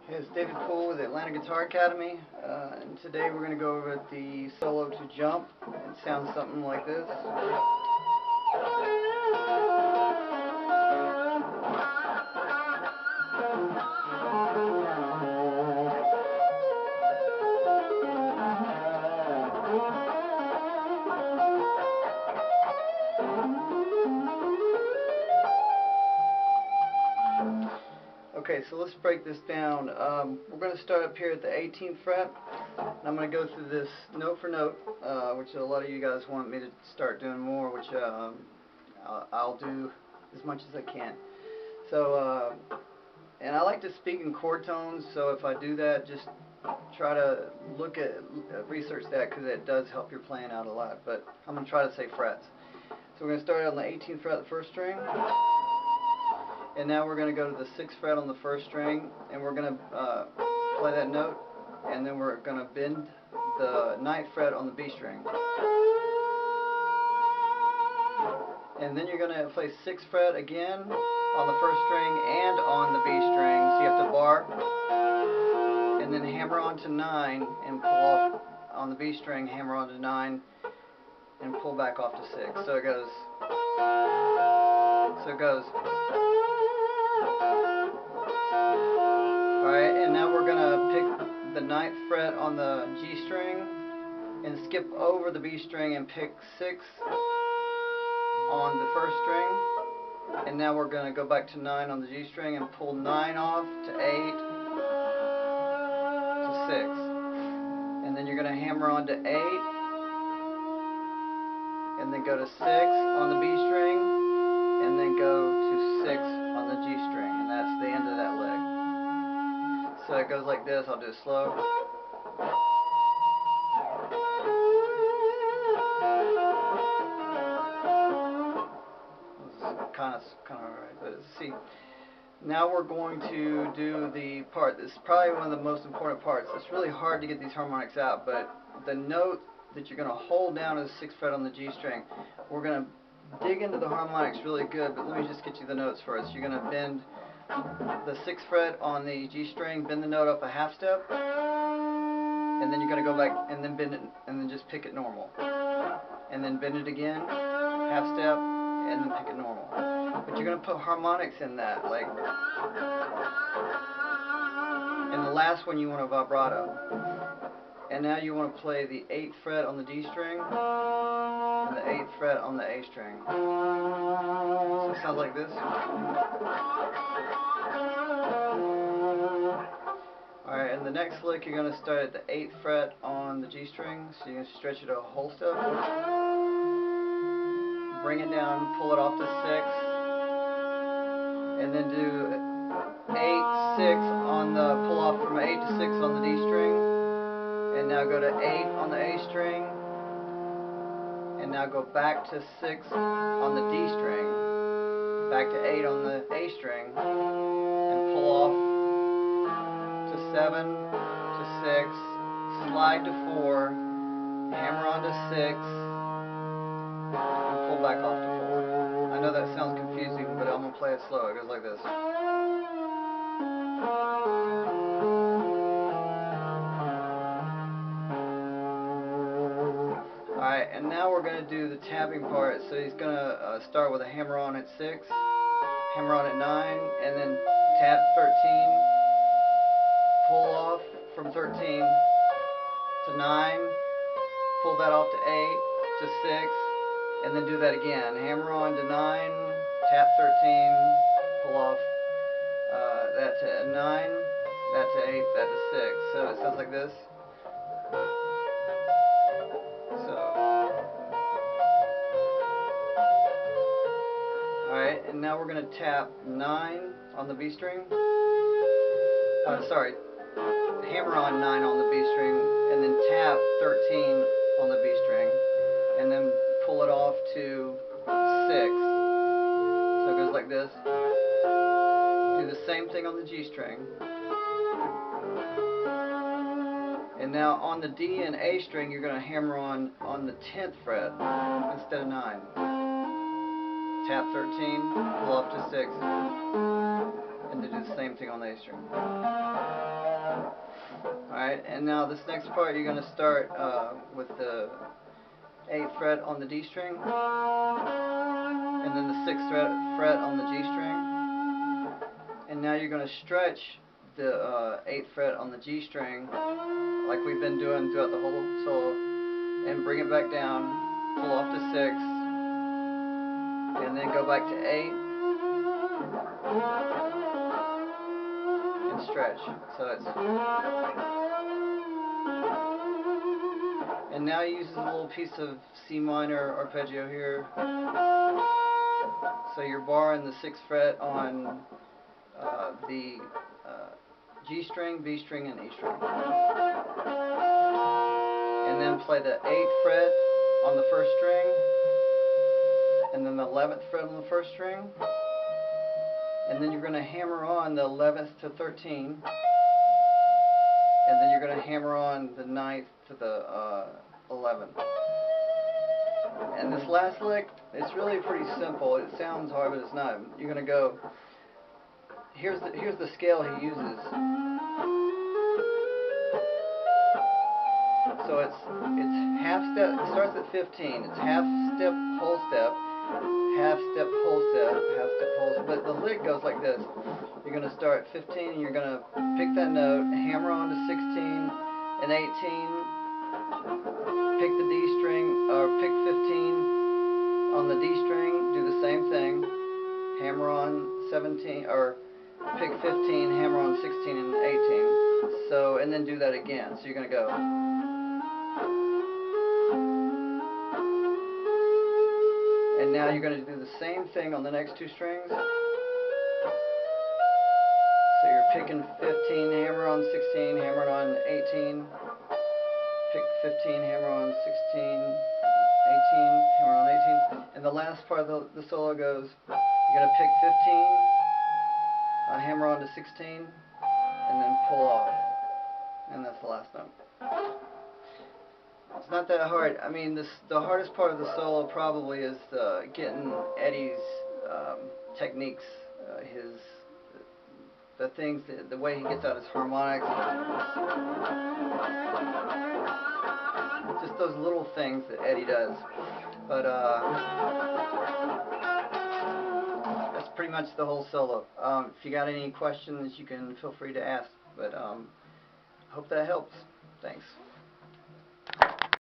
Hey, it's David Poole with the Atlanta Guitar Academy, and today we're going to go over the solo to jump. It sounds something like this. Okay, so let's break this down. We're going to start up here at the 18th fret, and I'm going to go through this note for note, which a lot of you guys want me to start doing more, which I'll do as much as I can. So, and I like to speak in chord tones, so if I do that, just try to research that, because it does help your playing out a lot, but I'm going to try to say frets. So we're going to start on the 18th fret of the first string. And now we're going to go to the 6th fret on the first string, and we're going to play that note, and then we're going to bend the 9th fret on the B string. And then you're going to play 6th fret again on the first string and on the B string, so you have to bar, and then hammer on to 9 and pull off on the B string, hammer on to 9 and pull back off to 6. So it goes. Alright, and now we're going to pick the 9th fret on the G string and skip over the B string and pick 6 on the first string. And now we're going to go back to 9 on the G string and pull 9 off to 8 to 6. And then you're going to hammer on to 8 and then go to 6 on the B string and then go to 6 on the G string. And that's the end of that lick. So it goes like this. I'll do it slow. Kind of alright, but see. Now we're going to do the part. This is probably one of the most important parts. It's really hard to get these harmonics out, but the note that you're going to hold down is the 6th fret on the G string. We're going to dig into the harmonics really good, but let me just get you the notes first. You're going to bend the 6th fret on the G string, bend the note up a half step, and then you're going to go back and then bend it, and then just pick it normal, and then bend it again, half step, and then pick it normal. But you're going to put harmonics in that, like, and the last one you want a vibrato. And now you want to play the 8th fret on the D string and the 8th fret on the A string. So it sounds like this. Alright, and the next lick you're going to start at the 8th fret on the G string, so you're going to stretch it a whole step. Bring it down, pull it off to 6, and then do 8, 6 on the, pull off from 8 to 6 on the D string, and now go to 8 on the A string, and now go back to 6 on the D string, back to 8 on the A string, and pull off to 7, to 6, slide to 4, hammer on to 6, and pull back off to 4. I know that sounds confusing, but I'm going to play it slow. It goes like this. Alright, and now we're going to do the tapping part. So he's going to start with a hammer on at 6, hammer on at 9, and then tap 13, pull off from 13 to 9, pull that off to 8, to 6, and then do that again. Hammer on to 9, tap 13, pull off that to 9, that to 8, that to 6. So it sounds like this. Alright, and now we're going to tap 9 on the B string. Hammer on 9 on the B string, and then tap 13 on the B string, and then pull it off to 6. So it goes like this. Do the same thing on the G string. And now on the D and A string, you're going to hammer on the 10th fret instead of 9. Tap 13, pull off to 6, and to do the same thing on the A string. Alright, and now this next part you're going to start with the 8th fret on the D string, and then the 6th fret on the G string, and now you're going to stretch the 8th fret on the G string like we've been doing throughout the whole solo, and bring it back down, pull off to 6, and then go back to 8 and stretch. So it's, and now he uses a little piece of C minor arpeggio here. So you're barring the 6th fret on the G string, B string, and E string. And then play the 8th fret on the 1st string, and then the 11th fret on the 1st string, and then you're going to hammer on the 11th to 13, and then you're going to hammer on the 9th to the 11th. And this last lick, it's really pretty simple. It sounds hard, but it's not. You're going to go, here's the scale he uses. So it's half step, it starts at 15. It's half step, whole step, half step, whole step, half step, whole step. But the lick goes like this. You're going to start at 15 and you're going to pick that note, hammer on to 16 and 18, pick the D string, or pick 15 on the D string, do the same thing, hammer on 17, or pick 15, hammer on 16 and 18. So, and then do that again. So you're going to go. And now you're going to do the same thing on the next two strings. So you're picking 15, hammer on 16, hammer on 18, pick 15, hammer on 16, 18, hammer on 18. And the last part of the solo goes, you're going to pick 15, hammer on to 16, and then pull off. And that's the last note. It's not that hard. I mean, the hardest part of the solo probably is getting Eddie's techniques, the things, the way he gets out his harmonics. Just those little things that Eddie does. But that's pretty much the whole solo. If you got any questions, you can feel free to ask. But hope that helps. Thanks.